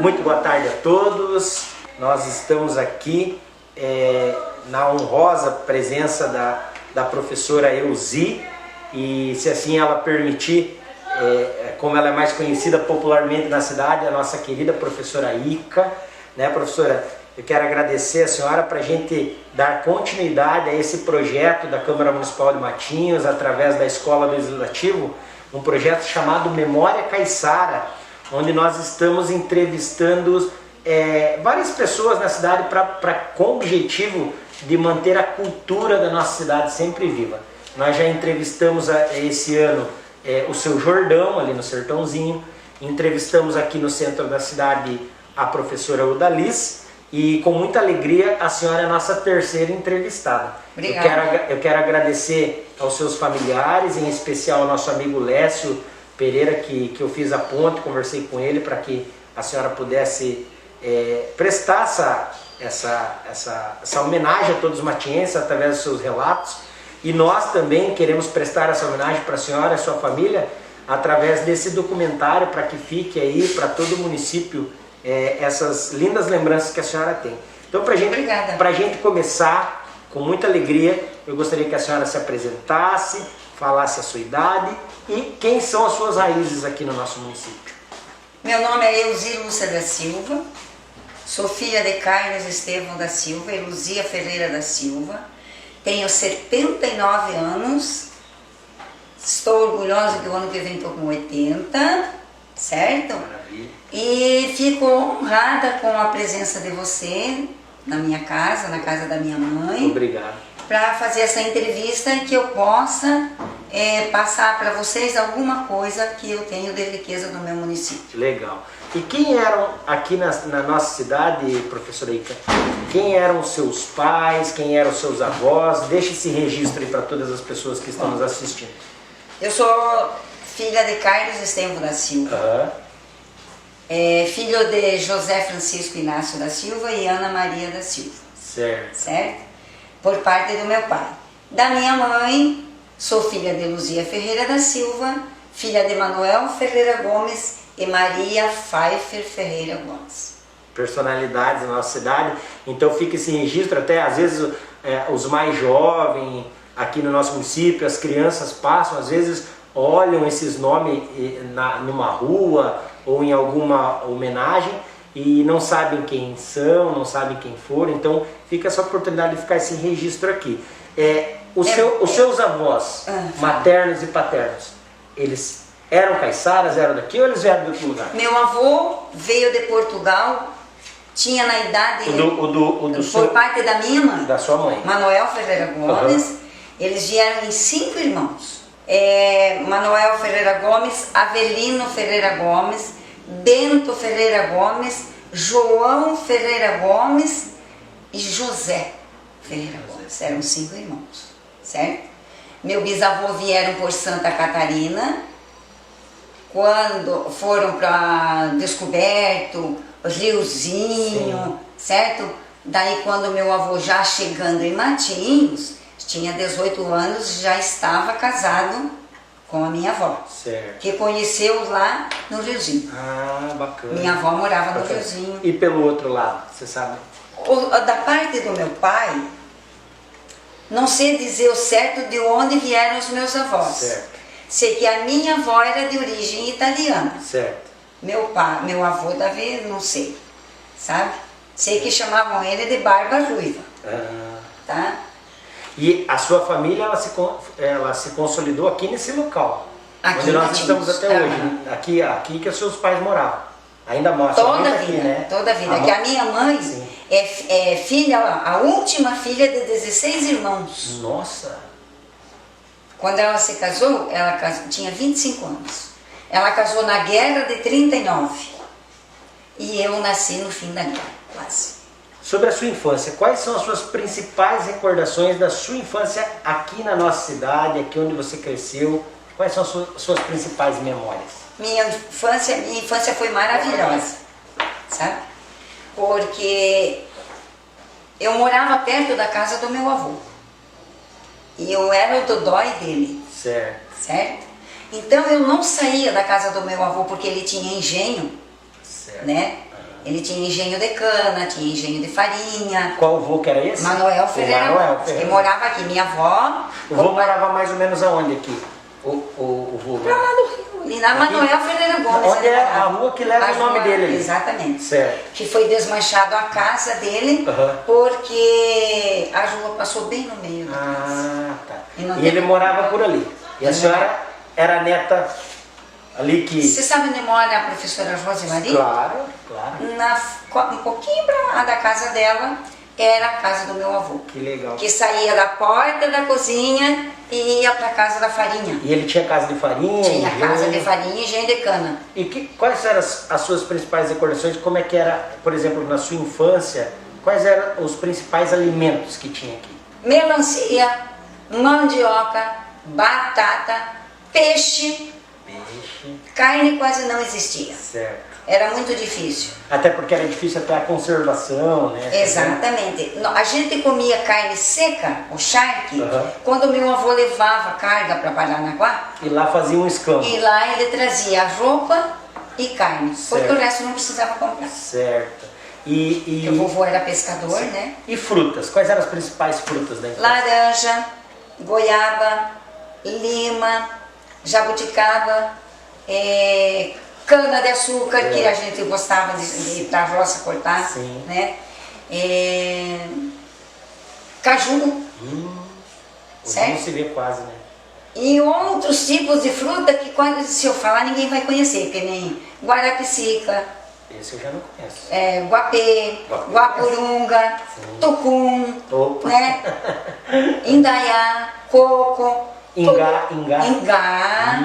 Muito boa tarde a todos. Nós estamos aqui na honrosa presença da professora Elzi, e se assim ela permitir, como ela é mais conhecida popularmente na cidade, a nossa querida professora Ica, né, professora? Eu quero agradecer a senhora para a gente dar continuidade a esse projeto da Câmara Municipal de Matinhos, através da Escola Legislativo, um projeto chamado Memória Caiçara, onde nós estamos entrevistando várias pessoas na cidade com o objetivo de manter a cultura da nossa cidade sempre viva. Nós já entrevistamos esse ano o seu Jordão, ali no Sertãozinho, entrevistamos aqui no centro da cidade a professora Odalis, e com muita alegria a senhora é a nossa terceira entrevistada. Obrigada. Eu quero agradecer aos seus familiares, em especial ao nosso amigo Lécio Pereira, que eu fiz a ponte, conversei com ele para que a senhora pudesse prestar essa homenagem a todos os matienses através dos seus relatos. E nós também queremos prestar essa homenagem para a senhora e a sua família através desse documentário, para que fique aí para todo o município essas lindas lembranças que a senhora tem. Então, para a gente começar com muita alegria, eu gostaria que a senhora se apresentasse, falasse a sua idade e quem são as suas raízes aqui no nosso município. Meu nome é Elzi Lúcia da Silva, sou filha de Carlos Estevão da Silva e Luzia Ferreira da Silva, tenho 79 anos, estou orgulhosa que o ano que vem estou com 80, certo? Maravilha. E fico honrada com a presença de você na minha casa, na casa da minha mãe. Obrigado. Para fazer essa entrevista, que eu possa passar para vocês alguma coisa que eu tenho de riqueza do meu município. Legal. E quem eram aqui na nossa cidade, professora Ica? Quem eram os seus pais, quem eram os seus avós? Deixe esse registro aí para todas as pessoas que estão nos assistindo. Eu sou filha de Carlos Estevão da Silva, filho de José Francisco Inácio da Silva e Ana Maria da Silva. Certo. Certo? Por parte do meu pai. Da minha mãe, sou filha de Luzia Ferreira da Silva, filha de Manuel Ferreira Gomes e Maria Pfeiffer Ferreira Gomes. Personalidades da nossa cidade. Então fica esse registro, até às vezes os mais jovens aqui no nosso município, as crianças passam, às vezes olham esses nomes numa rua ou em alguma homenagem e não sabem quem são, não sabem quem foram. Então fica essa oportunidade de ficar esse registro aqui. Os seus avós, maternos e paternos, eles eram caiçaras, eram daqui ou eles vieram de outro lugar? Meu avô veio de Portugal, tinha na idade, por parte da minha mãe, da sua mãe, Manuel Ferreira Gomes. Eles vieram em 5 irmãos. Manuel Ferreira Gomes, Avelino Ferreira Gomes, Bento Ferreira Gomes, João Ferreira Gomes e José Ferreira Gomes. Eram 5 irmãos, certo? Meu bisavô vieram por Santa Catarina, quando foram para Descoberto, Riozinho, certo? Daí quando meu avô já chegando em Matinhos, tinha 18 anos, já estava casado com a minha avó, certo, que conheceu lá no Riozinho. Ah, bacana. Minha avó morava no Riozinho. E pelo outro lado, você sabe? Da parte do meu pai, não sei dizer o certo de onde vieram os meus avós. Certo. Sei que a minha avó era de origem italiana. Certo. Meu avô Davi, não sei, sabe? Sei que chamavam ele de Barba Ruiva, tá? E a sua família, ela se consolidou aqui nesse local, aqui onde nós estamos até hoje, aqui que os seus pais moravam. Ainda moram. Toda a vida, né? Toda a vida. Que a minha mãe é filha, a última filha de 16 irmãos. Nossa! Quando ela se casou, tinha 25 anos. Ela casou na guerra de 39. E eu nasci no fim da guerra, quase. Sobre a sua infância, quais são as suas principais recordações da sua infância aqui na nossa cidade, aqui onde você cresceu? Quais são as suas principais memórias? Minha infância foi maravilhosa, sabe? Porque eu morava perto da casa do meu avô. E eu era o dodói dele. Certo. Certo? Então eu não saía da casa do meu avô porque ele tinha engenho, certo, né? Ele tinha engenho de cana, tinha engenho de farinha. Qual vô que era esse? Manuel Ferreira Manuel Gomes, que Ferreira. morava aqui. Minha avó... O vô morava mais ou menos aonde aqui? O vô? Pra lá do Rio, ali na Manuel Ferreira Gomes. Onde é a rua que leva o nome dele ali. Exatamente. Certo. Que foi desmanchado a casa dele, porque a rua passou bem no meio da casa. Ah, tá. E não E teve- ele morava por ali. E a senhora era neta ali que... Você sabe onde mora a professora Rosemarie? Claro, claro. Um pouquinho pra lá da casa dela, era a casa do meu avô. Que legal. Que saía da porta da cozinha e ia pra casa da farinha. E ele tinha casa de farinha? Tinha engenho? casa de farinha e engenho de cana. E quais eram as suas principais recordações? Como é que era, por exemplo, na sua infância, quais eram os principais alimentos que tinha aqui? Melancia, mandioca, batata, peixe, carne quase não existia. Certo. Era muito difícil. Até porque era difícil até a conservação, né? Exatamente. A gente comia carne seca, o charque, Aham. quando meu avô levava carga para Paranaguá, E lá fazia um escambo. e lá ele trazia roupa e carne, porque Certo. o resto não precisava comprar. Certo. Porque o vovô era pescador, né? E frutas? Quais eram as principais frutas da infância? Laranja, goiaba, lima, jabuticaba, cana de açúcar, que a gente gostava de ir para a roça cortar, Sim. né? Caju, Hoje certo? não se vê quase, né? e outros tipos de fruta que quando, se eu falar ninguém vai conhecer, que nem guarapicica, Esse eu já não conheço. guapê, Guapê. guapurunga, Sim. tucum, Opa. né? Indaiá, coco, Ingá. ingá.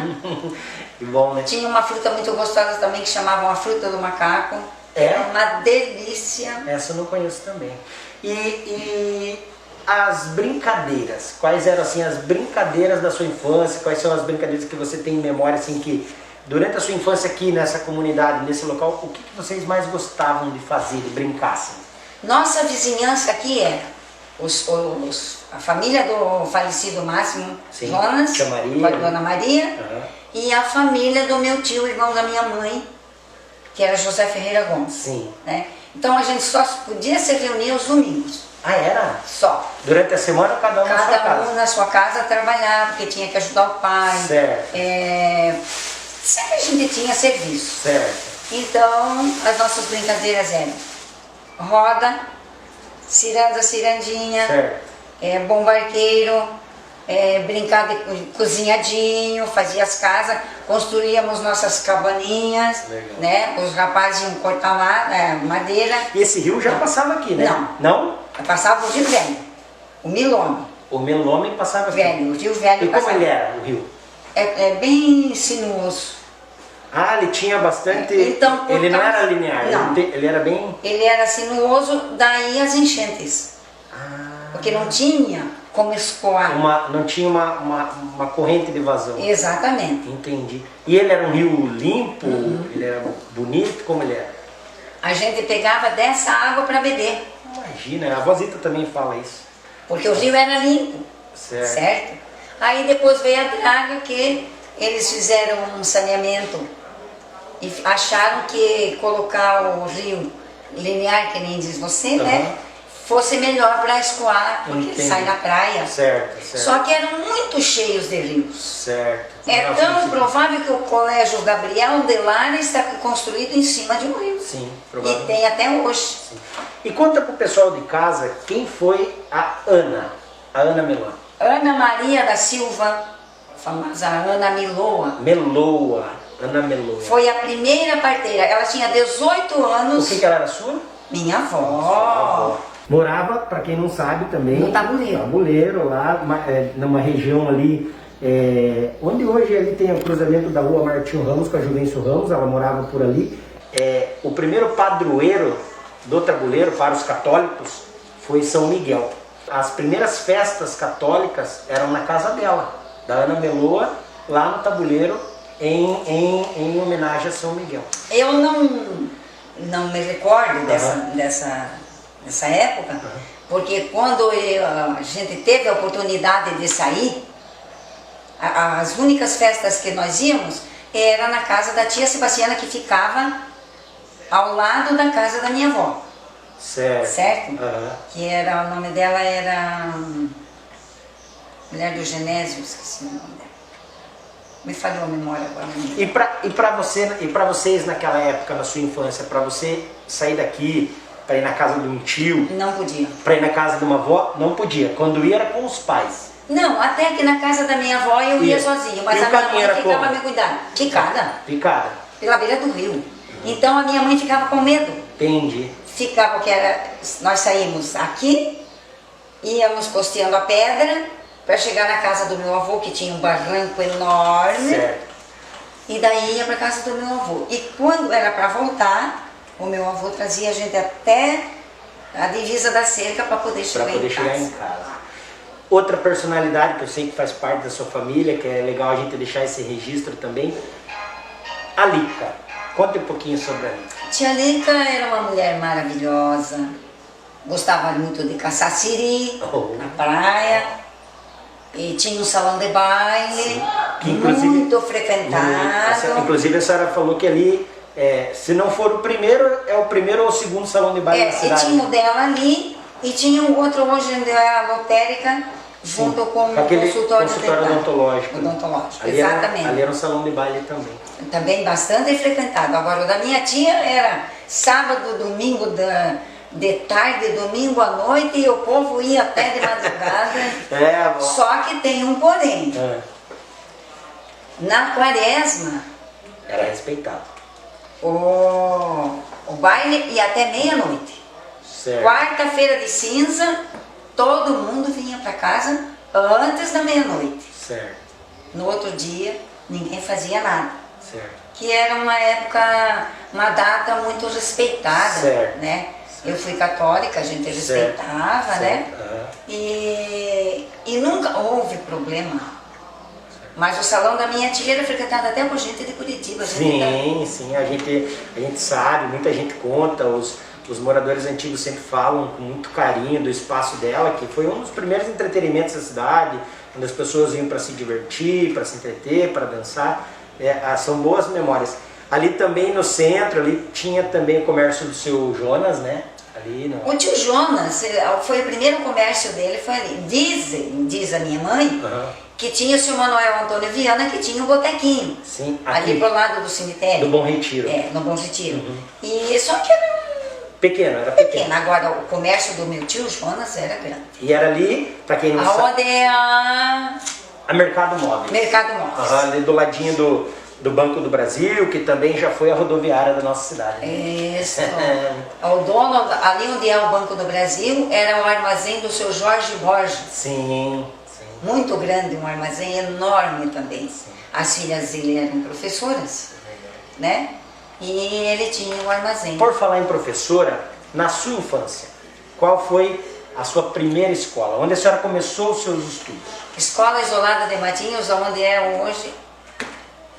Que bom, né? Tinha uma fruta muito gostosa também que chamavam a fruta do macaco. É? Era uma delícia. Essa eu não conheço também. E as brincadeiras? Quais eram assim as brincadeiras da sua infância? Quais são as brincadeiras que você tem em memória assim que durante a sua infância aqui nessa comunidade, nesse local, o que vocês mais gostavam de fazer, de brincar assim? Nossa vizinhança aqui era a família do falecido Máximo Sim, Jonas, tia Maria. com a Dona Maria, Aham. e a família do meu tio, irmão da minha mãe, que era José Ferreira Gomes. Sim. Né? Então a gente só podia se reunir aos domingos, Ah, era? só. Durante a semana cada um na sua Cada casa? um na sua casa a trabalhar, porque tinha que ajudar o pai. Certo. Sempre a gente tinha serviço. Certo. Então, as nossas brincadeiras eram roda, cirandinha, Certo. bombarqueiro, brincar de cozinhadinho, fazia as casas, construíamos nossas cabaninhas, Legal. né? Os rapazes iam cortar madeira. E esse rio já passava aqui, né? Não. Não? Passava o rio velho, o Milome, O Melome passava aqui. velho, o rio velho E como passava. ele era, o rio? É bem sinuoso. Ah, ele tinha bastante... Então, por ele não causa- era linear, Não. ele era bem... Ele era sinuoso, daí as enchentes. Porque não tinha como escoar. Não tinha uma corrente de vazão. Exatamente. Entendi. E ele era um rio limpo? Ele era bonito? Como ele era? A gente pegava dessa água para beber, Imagina, a vozita também fala isso. porque o rio era limpo, Certo. certo? Aí depois veio a draga que eles fizeram um saneamento e acharam que colocar o rio linear, que nem diz você, né? Fosse melhor para escoar, porque ele Entendi. sai na praia. Certo, certo. Só que eram muito cheios de rios. Certo. É Nossa, tão sim. provável que o Colégio Gabriel de Lara está construído em cima de um rio. Sim, E provavelmente. tem até hoje. E conta pro pessoal de casa quem foi a Ana Melone. Ana Maria da Silva, a famosa Ana Miloa, Ana Meloa. foi a primeira parteira. Ela tinha 18 O anos. que ela era sua? Minha avó. Morava, para quem não sabe também, No Tabuleiro. Tabuleiro, lá numa região ali, onde hoje ali tem o cruzamento da rua Martinho Ramos com a Juvencio Ramos, ela morava por ali. O primeiro padroeiro do Tabuleiro para os católicos foi São Miguel. As primeiras festas católicas eram na casa dela, da Ana Meloa, lá no Tabuleiro, em homenagem a São Miguel. Eu não me recordo dessa época, porque quando a gente teve a oportunidade de sair, as únicas festas que nós íamos era na casa da tia Sebastiana, que ficava ao lado da casa da minha avó. Certo. Certo? Aham. Que era, o nome dela era mulher do Genésio, esqueci o nome dela. Me falhou a memória agora. E para vocês naquela época, na sua infância, para você sair daqui, para ir na casa de um tio, Não podia. para ir na casa de uma avó, não podia. Quando ia era com os pais. Não, até que na casa da minha avó eu ia sozinha, mas E o a minha caminho mãe era ficava como? me cuidando. Picada, Picada. pela beira do rio. Então a minha mãe ficava com medo. Entendi. Ficava que era, nós saímos aqui, íamos costeando a pedra para chegar na casa do meu avô, que tinha um barranco enorme. Certo. E daí ia para casa do meu avô. E quando era para voltar, o meu avô trazia a gente até a divisa da cerca para poder chegar Para poder em chegar casa. em casa. Outra personalidade que eu sei que faz parte da sua família, que é legal a gente deixar esse registro também, a Lica. Conta um pouquinho sobre a Lica. Tia Lica era uma mulher maravilhosa, gostava muito de caçar siri na praia, e tinha um salão de baile, Que, inclusive, muito frequentado. Inclusive a senhora falou que ali, se não for o primeiro, é o primeiro ou o segundo salão de baile da E cidade. tinha o dela ali, e tinha um outro hoje onde é a lotérica, junto com o aquele consultório dentário. odontológico. Odontológico, Ali exatamente. Ali era um salão de baile também. Também bastante frequentado. Agora, o da minha tia era sábado, domingo, de tarde, domingo à noite, e o povo ia até de madrugada. Avó. Só que tem um porém. Na quaresma, Era respeitado. o baile ia até meia-noite. Certo. Quarta-feira de cinza, todo mundo vinha para casa antes da meia-noite. Certo. No outro dia, ninguém fazia nada. Certo. Que era uma época, uma data muito respeitada, Certo. né? Eu fui católica, a gente respeitava, né? E nunca houve problema. Mas o salão da minha tia era frequentado até por gente de Curitiba. Sim, a gente sabe, muita gente conta, os moradores antigos sempre falam com muito carinho do espaço dela, que foi um dos primeiros entretenimentos da cidade, onde as pessoas iam para se divertir, para se entreter, para dançar. São boas memórias. Ali também no centro, ali tinha também o comércio do seu Jonas, né? Ali no... O tio Jonas, foi o primeiro comércio dele, foi ali. Diz a minha mãe, que tinha o seu Manuel Antônio Viana, que tinha um botequinho. Sim, ali pro lado do cemitério. Do Bom Retiro. No Bom Retiro. E só que era pequeno. Agora, o comércio do meu tio Jonas era grande. E era ali, para quem não sabe... Aonde é a Mercado Móveis. Mercado Móveis. Ali do ladinho do Banco do Brasil, que também já foi a rodoviária da nossa cidade. Isso. O dono, ali onde é o Banco do Brasil, era o armazém do seu Jorge Borges. Sim. Muito grande, um armazém enorme também. Sim. As filhas dele eram professoras, né? E ele tinha um armazém. Por falar em professora, na sua infância, qual foi a sua primeira escola? Onde a senhora começou os seus estudos? Escola Isolada de Matinhos, onde é hoje.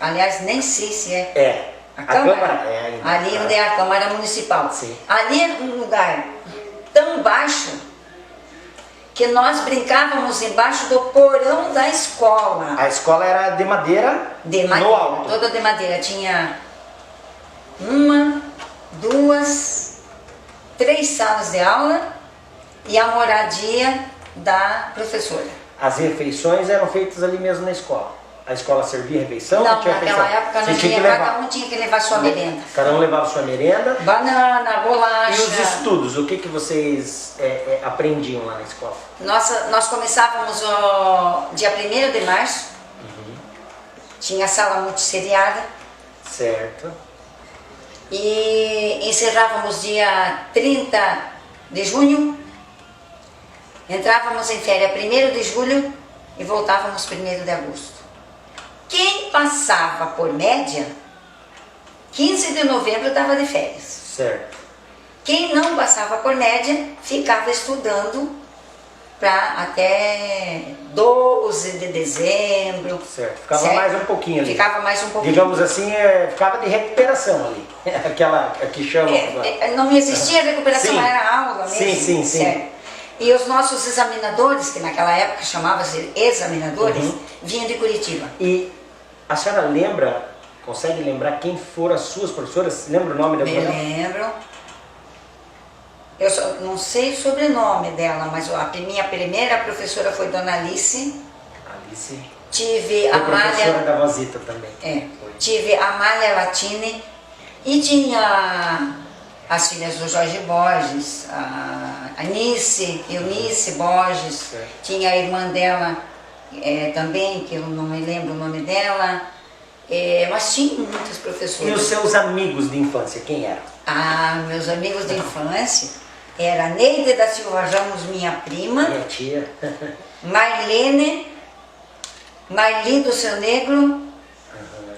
Aliás, nem sei se é. A Câmara? Ainda. Ali onde é a Câmara Municipal. Sim. Ali é um lugar tão baixo que nós brincávamos embaixo do porão da escola. A escola era de madeira, no alto. Toda de madeira. Tinha 1, 2, 3 salas de aula e a moradia da professora. As refeições eram feitas ali mesmo na escola? A escola servia refeição? Não, tinha naquela refeição? época não tinha, cada um tinha que levar sua merenda. Cada um levava sua merenda. Banana, bolacha. E os estudos, o que vocês aprendiam lá na escola? Nós começávamos dia 1º de março, tinha a sala multisseriada. Certo. E encerrávamos dia 30 de junho, entrávamos em férias 1º de julho e voltávamos 1º de agosto. Quem passava por média, 15 de novembro estava de férias. Certo. Quem não passava por média, ficava estudando para até 12 de dezembro. Certo. Ficava mais um pouquinho ali. Ficava mais um pouquinho. Digamos assim, ficava de recuperação ali. Aquela que chama... não existia recuperação, era aula mesmo. Sim. Certo. E os nossos examinadores, que naquela época chamavam-se examinadores, vinham de Curitiba. E a senhora lembra consegue lembrar quem foram as suas professoras? Lembra o nome da Me lembro. Eu só não sei o sobrenome dela, mas a minha primeira professora foi Dona Alice. Alice. Tive Foi a professora Amália. da Vozita também. Tive a Amália Latini e tinha as filhas do Jorge Borges, a Nice, Eunice Borges, Certo. tinha a irmã dela também, que eu não me lembro o nome dela, mas tinha muitas E professoras. os seus amigos de infância, quem eram? Meus amigos de infância era Neide da Silva Ramos, minha prima, Minha tia. Marlene, Marli do Seu Negro,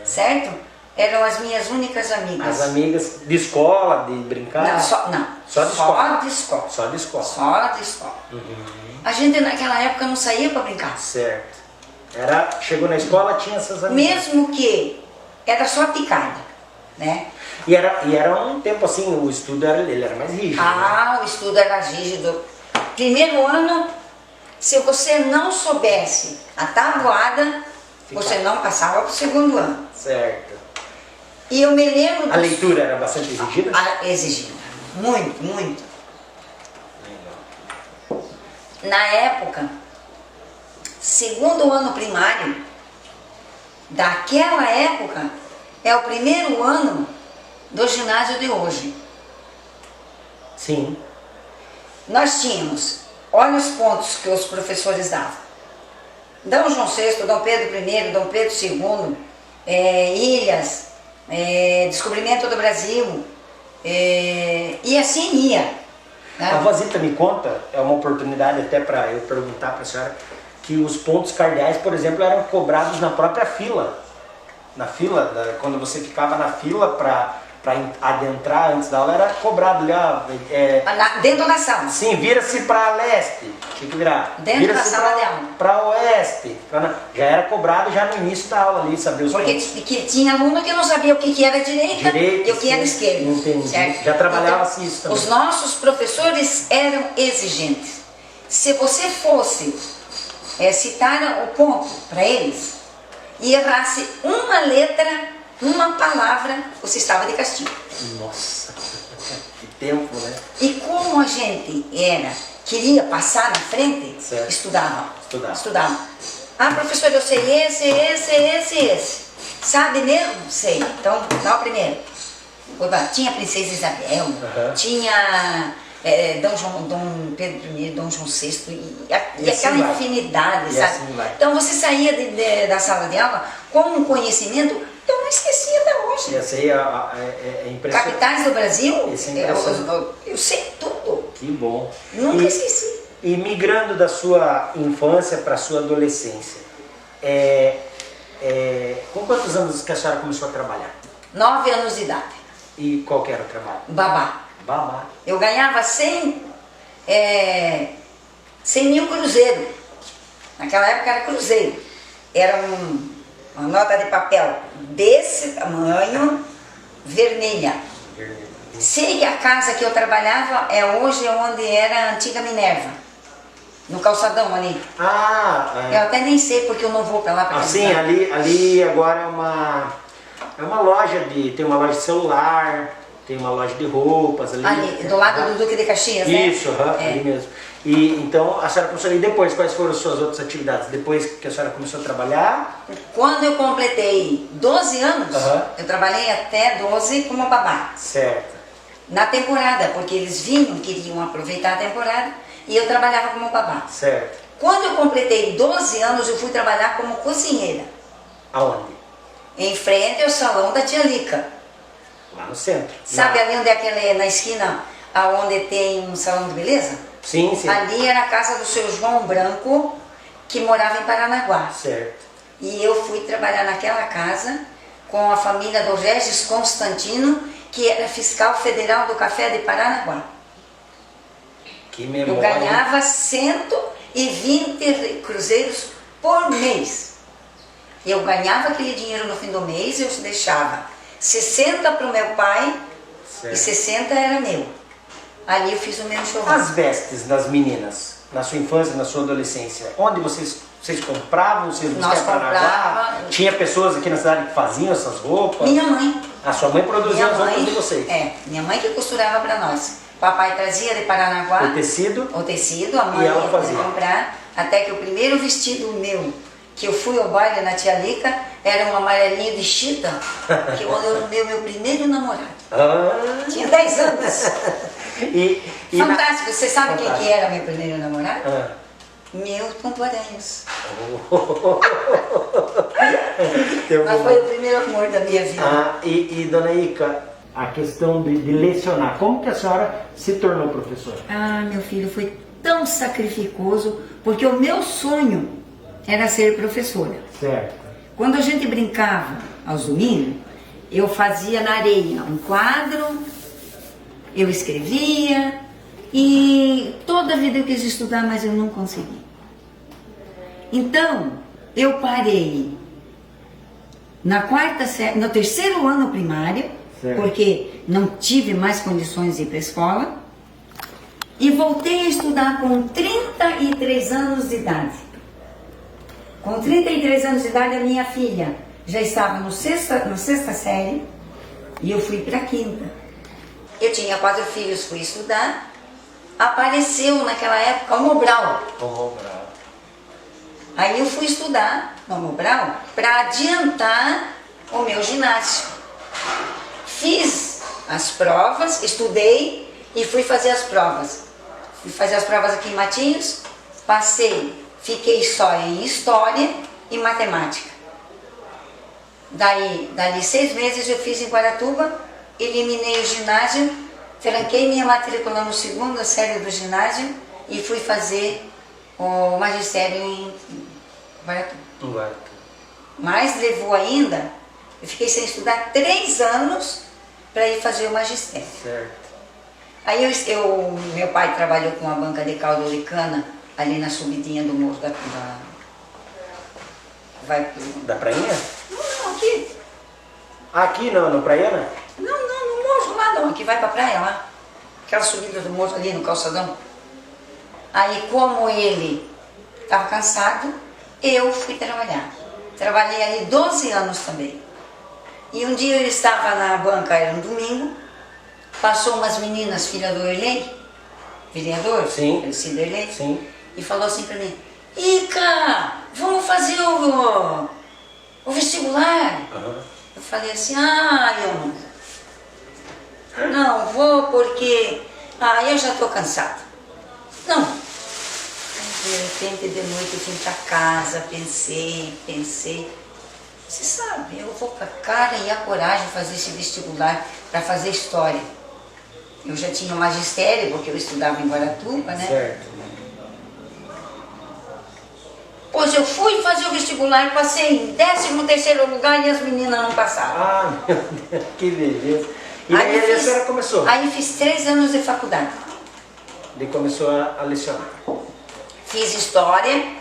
certo? Eram as minhas únicas amigas. As amigas de escola, de brincar? Não, Só de escola? Só de escola. Só de escola. Só de escola. A gente naquela época não saía para brincar. Certo. Chegou na escola, tinha essas amigas. Mesmo que era só picada, né? E era um tempo assim, o estudo ele era mais rígido. Né? O estudo era rígido. Primeiro ano, se você não soubesse a tabuada, você não passava para o segundo ano. Certo. E eu me lembro... A leitura era bastante exigida? Exigida. Muito, muito. Legal. Na época, segundo ano primário, daquela época, é o primeiro ano do ginásio de hoje. Sim. Nós tínhamos, olha os pontos que os professores davam. Dom João VI, Dom Pedro I, Dom Pedro II, Ilhas, Descobrimento do Brasil, e assim ia. Né? A Vozita me conta, é uma oportunidade até para eu perguntar para a senhora, que os pontos cardeais, por exemplo, eram cobrados na própria fila. Na fila, quando você ficava na fila para adentrar antes da aula, era cobrado ali, dentro da sala. Sim, vira-se para leste, tinha que virar. Dentro da sala de aula. Para oeste. Já era cobrado já no início da aula ali, saber os Porque pontos. tinha aluno que não sabia o que era direita e o que era esquerda. Entendi. Certo? Já trabalhava-se isso também. Os nossos professores eram exigentes. Se você fosse citar o ponto para eles e errasse uma letra, uma palavra, você estava de castigo. Nossa, que tempo, né? E como a gente queria passar na frente, Certo. estudava. Professor, eu sei esse. Sabe mesmo? Sei. Então, dá o primeiro. Tinha Princesa Isabel, tinha Dom Pedro I, Dom João VI, e aquela infinidade, sabe? Assim vai. Então você saía da sala de aula com um conhecimento, eu não esqueci até hoje. E essa aí é impressionante. Capitais do Brasil, Esse é impressionante. eu sei tudo. Que bom. Nunca esqueci. E migrando da sua infância para a sua adolescência, com quantos anos que a senhora começou a trabalhar? 9 anos de idade. E qual que era o trabalho? Babá. Babá. Eu ganhava 100 mil cruzeiros. Naquela época era cruzeiro. Era uma nota de papel desse tamanho, vermelha. Sei que a casa que eu trabalhava hoje onde era a antiga Minerva. No calçadão ali. Eu até nem sei porque eu não vou pra lá. Sim, ali agora é uma loja tem uma loja de celular, tem uma loja de roupas ali. Do lado do Duque de Caxias, né? Isso, ali mesmo. E então a senhora começou, e depois, quais foram as suas outras atividades? Depois que a senhora começou a trabalhar? Quando eu completei 12 anos, eu trabalhei até 12 como babá. Certo. Na temporada, porque eles queriam aproveitar a temporada, e eu trabalhava como babá. Certo. Quando eu completei 12 anos, eu fui trabalhar como cozinheira. Aonde? Em frente ao salão da Tia Lica. Lá no centro. Sabe ali onde é na esquina, aonde tem um salão de beleza? Sim, sim. Ali era a casa do seu João Branco, que morava em Paranaguá. Certo. E eu fui trabalhar naquela casa com a família do Regis Constantino, que era fiscal federal do Café de Paranaguá. Que memória. Eu ganhava 120 cruzeiros por mês. Eu ganhava aquele dinheiro no fim do mês, eu deixava 60 para o meu pai, certo, e 60 era meu. Ali eu fiz o meu enxoval. As vestes das meninas, na sua infância, na sua adolescência, onde vocês Vocês compravam? Vocês Nós buscavam em Paranaguá? Tinha pessoas aqui na cidade que faziam essas roupas? Minha mãe. A sua mãe produzia as roupas de vocês? Minha mãe que costurava para nós. Papai trazia de Paranaguá o tecido, a mãe e ela ia fazia. comprar, até que o primeiro vestido meu, que eu fui ao baile na Tia Lica, era um amarelinho de chita, que eu dei meu primeiro namorado. Tinha 10 anos. Fantástico. Você sabe quem que era meu primeiro namorado? Milton Guaranhos. Mas foi o primeiro amor da minha vida. E dona Ica, a questão de lecionar, como que a senhora se tornou professora? Meu filho, foi tão sacrificoso, porque o meu sonho era ser professora. Certo. Quando a gente brincava aos domingos, eu fazia na areia um quadro, eu escrevia, e toda a vida eu quis estudar, mas eu não consegui. Então, eu parei no terceiro ano primário, certo, porque não tive mais condições de ir para a escola, e voltei a estudar com 33 anos de idade. Com 33 anos de idade, a minha filha já estava na sexta série e eu fui para a quinta. Eu tinha 4 filhos, fui estudar. Apareceu naquela época o Mobral. Aí eu fui estudar no Mobral para adiantar o meu ginásio. Fiz as provas, estudei e fui fazer as provas. Fui fazer as provas aqui em Matinhos, passei. Fiquei só em História e Matemática. Dali 6 meses eu fiz em Guaratuba, eliminei o ginásio, tranquei minha matrícula no segunda série do ginásio e fui fazer o magistério em Guaratuba. Mas levou ainda, eu fiquei sem estudar 3 anos para ir fazer o magistério. Certo. Aí meu pai trabalhou com a banca de caldo de cana, ali na subidinha do morro da Prainha? Não, aqui. Aqui no Praiana? Não, no morro lá não, que vai pra praia lá. Aquela subida do morro ali no calçadão. Aí como ele estava cansado, eu fui trabalhar. Trabalhei ali 12 anos também. E um dia eu estava na banca, era um domingo, passou umas meninas, filha do Erlei, vereador, sim, Felicido Erlei, sim, e falou assim pra mim: Ica, vamos fazer o vestibular? Eu falei assim: eu não vou porque eu já tô cansada. Não. Aí, de repente, de noite eu vim pra casa, pensei. Você sabe, eu vou com a cara e a coragem de fazer esse vestibular para fazer história. Eu já tinha o magistério, porque eu estudava em Guaratuba, né? Certo. Pois eu fui fazer o vestibular, passei em 13º lugar e as meninas não passaram. Meu Deus, que beleza. E aí a senhora começou? Aí fiz 3 anos de faculdade. Daí começou a lecionar. Fiz história,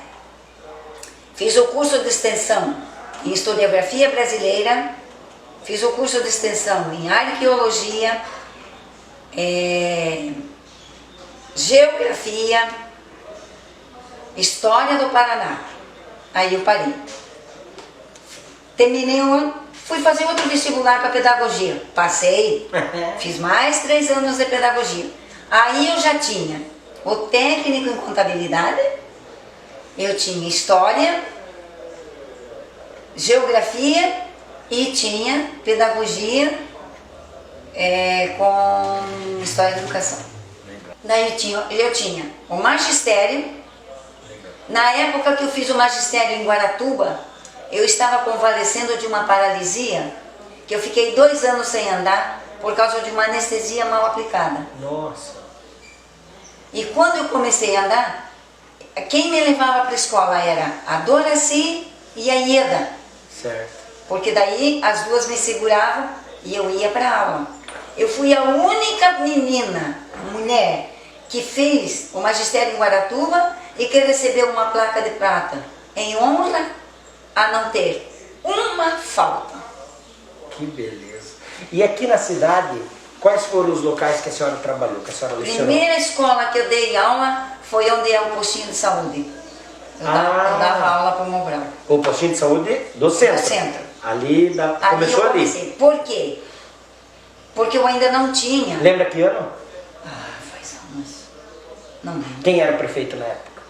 fiz o curso de extensão em historiografia brasileira, fiz o curso de extensão em arqueologia, geografia, história do Paraná. Aí eu parei. Terminei um ano, fui fazer outro vestibular para pedagogia. Passei, fiz mais 3 anos de pedagogia. Aí eu já tinha o técnico em contabilidade, eu tinha história, geografia e tinha pedagogia com história da educação. Daí eu tinha o magistério. Na época que eu fiz o magistério em Guaratuba, eu estava convalescendo de uma paralisia, que eu fiquei 2 anos sem andar por causa de uma anestesia mal aplicada. Nossa! E quando eu comecei a andar, quem me levava para a escola era a Doraci e a Ieda. Certo. Porque daí as duas me seguravam e eu ia para a aula. Eu fui a única mulher, que fez o magistério em Guaratuba e que recebeu uma placa de prata em honra a não ter uma falta. Que beleza. E aqui na cidade, quais foram os locais que a senhora trabalhou, que a senhora A lecionou? primeira escola que eu dei aula foi onde é o postinho de saúde. Eu dava aula para o Mobral. O postinho de saúde do centro? Do centro. Começou ali? Por quê? Porque eu ainda não tinha. Lembra que ano? Faz anos. Não lembro. Quem era prefeito na época?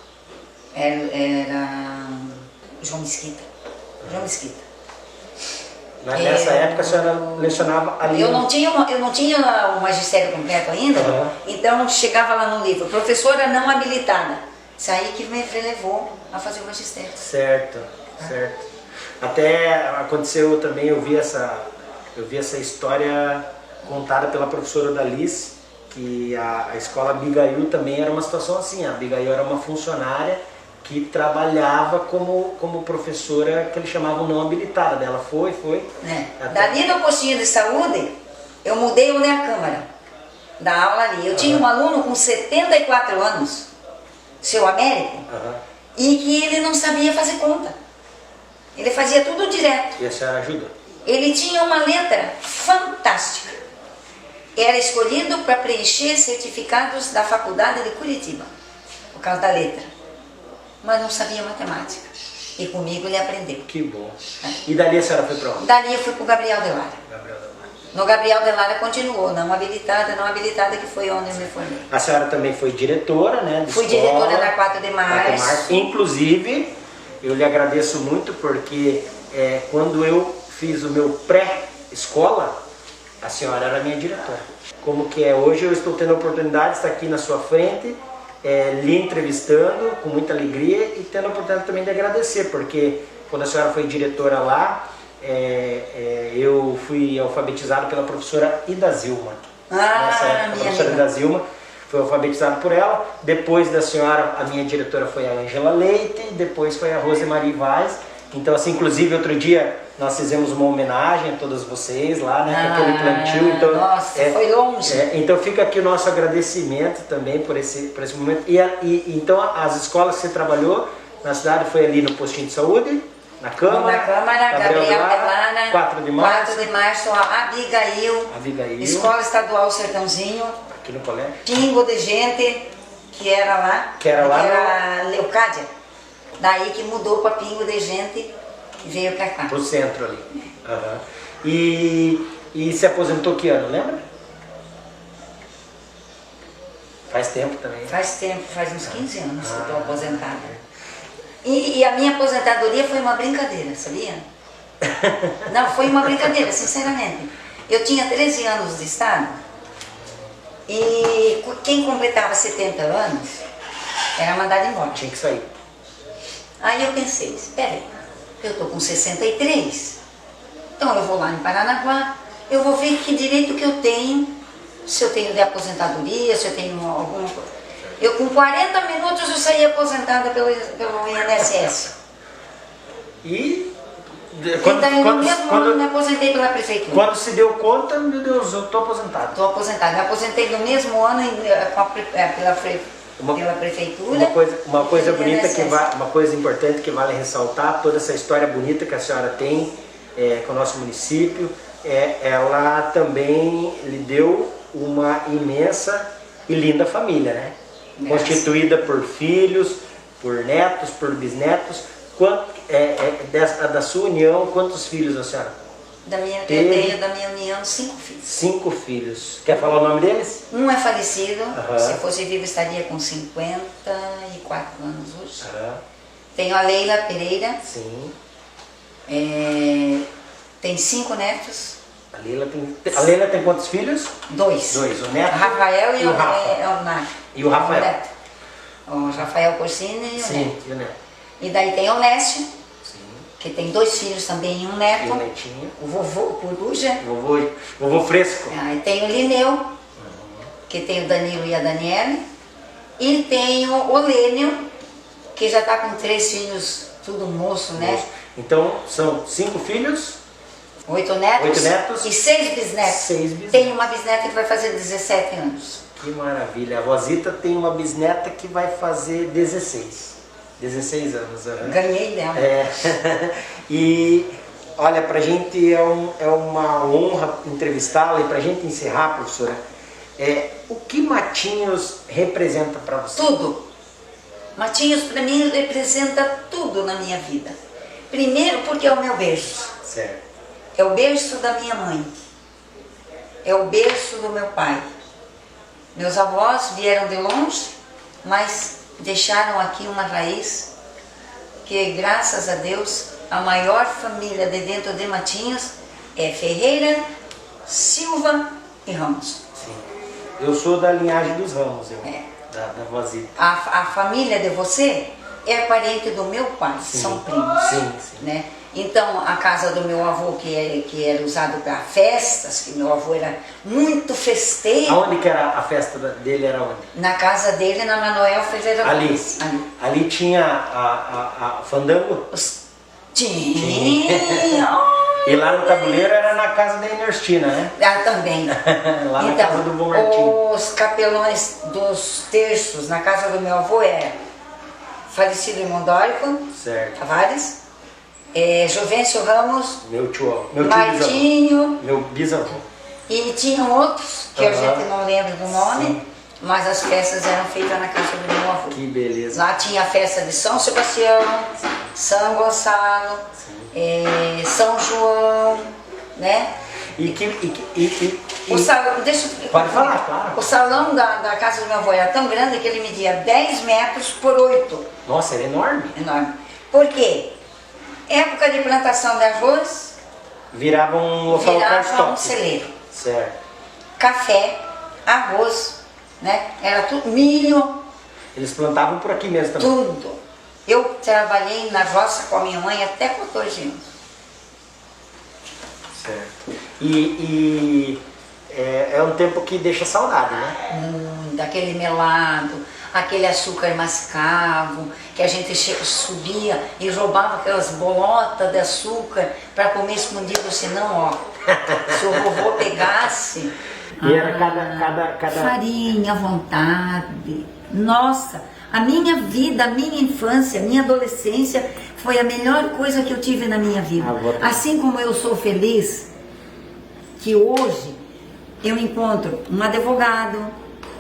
Era João Mesquita. João Mesquita. Nessa época a senhora lecionava ali? Eu não tinha o magistério completo ainda, então chegava lá no livro, professora não habilitada. Isso aí que me levou a fazer o magistério. Certo, certo. Até aconteceu também, eu vi essa história contada pela professora Dalice, que a escola Abigail também era uma situação assim. A Abigail era uma funcionária que trabalhava como professora que eles chamavam não habilitada. Ela foi. Dali no postinho de saúde, eu mudei onde é a Câmara, da aula ali. Eu tinha um aluno com 74 anos, seu Américo, e que ele não sabia fazer conta. Ele fazia tudo direto. E a senhora ajuda? Ele tinha uma letra fantástica. Era escolhido para preencher certificados da Faculdade de Curitiba, por causa da letra. Mas não sabia matemática. E comigo ele aprendeu. Que bom. E dali a senhora foi para onde? Dali eu fui para o Gabriel de Lara. No Gabriel de Lara continuou, não habilitada, que foi onde eu me formei. A senhora também foi diretora, né? Fui diretora da 4 de março. Inclusive, eu lhe agradeço muito porque quando eu fiz o meu pré-escola, a senhora era minha diretora. Como que é hoje, eu estou tendo a oportunidade de estar aqui na sua frente, lhe entrevistando com muita alegria e tendo a oportunidade também de agradecer, porque quando a senhora foi diretora lá, eu fui alfabetizado pela professora Ida Zilma. Nessa época, a professora Ida Zilma foi alfabetizado por ela. Depois da senhora, a minha diretora foi a Ângela Leite, depois foi a Rosemarie Vaz. Então, assim, inclusive, outro dia nós fizemos uma homenagem a todas vocês lá, né, com aquele plantio. Então, nossa, foi longe. Então fica aqui o nosso agradecimento também por esse momento. Então, as escolas que você trabalhou na cidade foi ali no postinho de saúde, na Câmara, Gabriel de Lara, 4 de março, a Abigail, Escola Estadual Sertãozinho, aqui no colégio, Pingo de Gente, que era lá, Leocádia. Daí que mudou para Pingo de Gente e veio para cá. Pro centro ali. E se aposentou que ano, lembra? Faz tempo também. Faz tempo, faz uns 15 anos que eu estou aposentada. E a minha aposentadoria foi uma brincadeira, sabia? Não, foi uma brincadeira, sinceramente. Eu tinha 13 anos de estado e quem completava 70 anos era mandado embora. Tinha que sair. Aí eu pensei, espera aí, eu estou com 63, então eu vou lá em Paranaguá, eu vou ver que direito que eu tenho, se eu tenho de aposentadoria, se eu tenho alguma coisa. Eu com 40 minutos eu saí aposentada pelo INSS. E No mesmo ano eu me aposentei pela prefeitura. Quando se deu conta, meu Deus, eu estou aposentado. Estou aposentada. Me aposentei no mesmo ano pela prefeitura. Uma coisa bonita uma coisa importante que vale ressaltar, toda essa história bonita que a senhora tem com o nosso município, ela também lhe deu uma imensa e linda família, né? Constituída por filhos, por netos, por bisnetos. Da sua união, quantos filhos a senhora? Eu tenho da minha união 5 filhos. 5 filhos. Quer falar o nome deles? Um é falecido, se fosse vivo estaria com 54 anos hoje. Tenho a Leila Pereira. Sim. Tem 5 netos. A Leila tem quantos filhos? 2. O neto? O Rafael e o Rafa. E o Rafael? O Rafael Corsini e o neto. E o neto. E daí tem o Lécio, que tem 2 filhos também e um neto. E o netinho. O vovô, o Coruja. Vovô Fresco. Aí tem o Lineu, que tem o Danilo e a Daniela. E tem o Lênio, que já está com 3 filhos, tudo moço, né? Então são 5 filhos. 8 netos. E 6 bisnetos. 6 bisnetos. Tem uma bisneta que vai fazer 17 anos. Que maravilha. A vozita tem uma bisneta que vai fazer 16 anos. Ganhei dela. E olha, pra gente é uma honra entrevistá-la. E pra gente encerrar, professora, o que Matinhos representa para você? Tudo. Matinhos para mim representa tudo na minha vida. Primeiro porque é o meu berço. Certo. É o berço da minha mãe. É o berço do meu pai. Meus avós vieram de longe, mas deixaram aqui uma raiz que, graças a Deus, a maior família de dentro de Matinhos é Ferreira, Silva e Ramos. Sim. Eu sou da linhagem dos Ramos, da vozita. A família de você é parente do meu pai, Sim. são primos. Sim, sim. Né? Então, a casa do meu avô, que era usado para festas, que meu avô era muito festeiro. Aonde que era a festa dele? Era onde? Na casa dele, na Manoel Ferreira Ali. Gomes. Ali tinha a fandango? Tinha! E lá no tabuleiro era na casa da Ernestina, né? Ah, também. Lá na Então, casa do Bom Martinho. os capelões dos terços na casa do meu avô era falecido irmão Dórico Certo. Tavares, Jovencio Ramos, Meu tio bisavô. Martinho, Meu bisavô. e tinham outros que a Aham. gente não lembra do nome, Sim. mas as festas eram feitas na casa do meu avô. Que beleza. Lá tinha a festa de São Sebastião, São Gonçalo, São João, né? E O salão, deixa eu Pode falar, claro. O salão da casa do meu avô era tão grande que ele media 10 metros por 8. Nossa, era enorme. Enorme. Por quê? Época de plantação de arroz, Virava um local virava um celeiro. Certo. Café, arroz, né? Era tudo, milho, Eles plantavam por aqui mesmo também. tudo. Eu trabalhei na roça com a minha mãe até 14 anos. Certo. É um tempo que deixa saudade, né? Daquele melado, aquele açúcar mascavo, que a gente subia e roubava aquelas bolotas de açúcar para comer escondido, senão, ó, se o vovô pegasse... E era cada... Farinha à vontade. Nossa, a minha vida, a minha infância, a minha adolescência foi a melhor coisa que eu tive na minha vida. Assim como eu sou feliz que hoje eu encontro um advogado,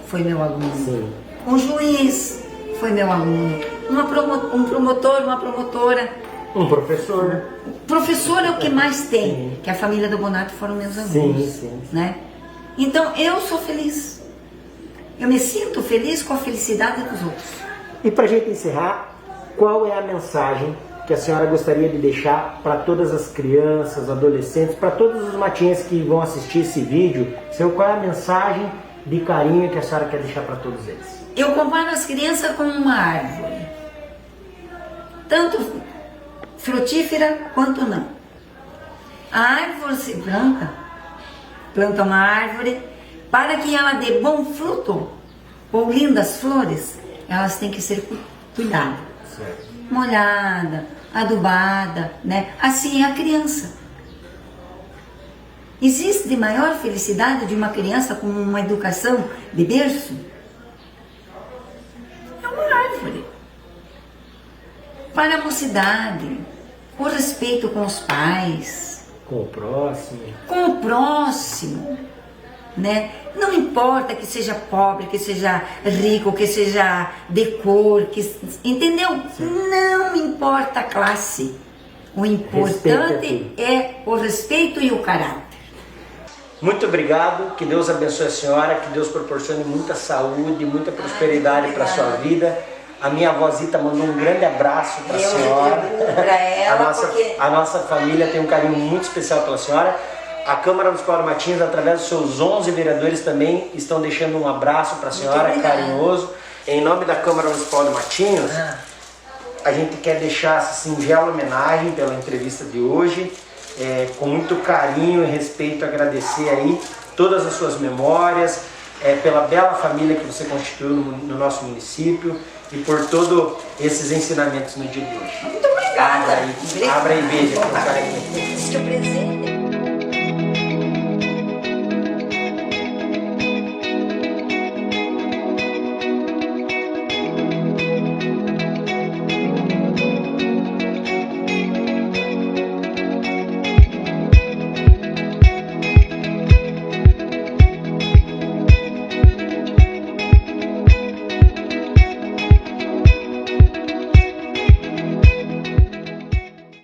foi meu aluno. Sim. Um juiz, foi meu aluno. Um promotor, uma promotora. Um professor. Professor é o que mais tem, Sim. que a família do Bonato foram meus alunos. Sim. Né? Então eu sou feliz. Eu me sinto feliz com a felicidade dos outros. E para a gente encerrar, qual é a mensagem que a senhora gostaria de deixar para todas as crianças, adolescentes, para todos os matinhos que vão assistir esse vídeo? Qual é a mensagem de carinho que a senhora quer deixar para todos eles? Eu comparo as crianças com uma árvore, tanto frutífera quanto não. A árvore se planta uma árvore, para que ela dê bom fruto ou lindas flores, elas têm que ser cuidadas. Certo. Molhada, adubada, né? Assim é a criança. Existe maior felicidade de uma criança com uma educação de berço? É uma árvore. Para a mocidade, o respeito com os pais, Com o próximo. com o próximo, né? Não importa que seja pobre, que seja rico, que seja de cor, entendeu? Não importa a classe. O importante é o respeito e o caráter. Muito obrigado, que Deus abençoe a senhora, que Deus proporcione muita saúde, muita prosperidade para a sua vida. A minha avózita mandou um grande abraço para a senhora. Para ela, a nossa família tem um carinho muito especial pela senhora. A Câmara Municipal de Matinhos, através dos seus 11 vereadores, também estão deixando um abraço para a senhora, carinhoso. Em nome da Câmara Municipal de Matinhos, a gente quer deixar essa singela homenagem pela entrevista de hoje. Com muito carinho e respeito, agradecer aí todas as suas memórias, pela bela família que você constituiu no nosso município e por todos esses ensinamentos no dia de hoje. Muito obrigada. Abra aí, veja com carinho. Este é o presente.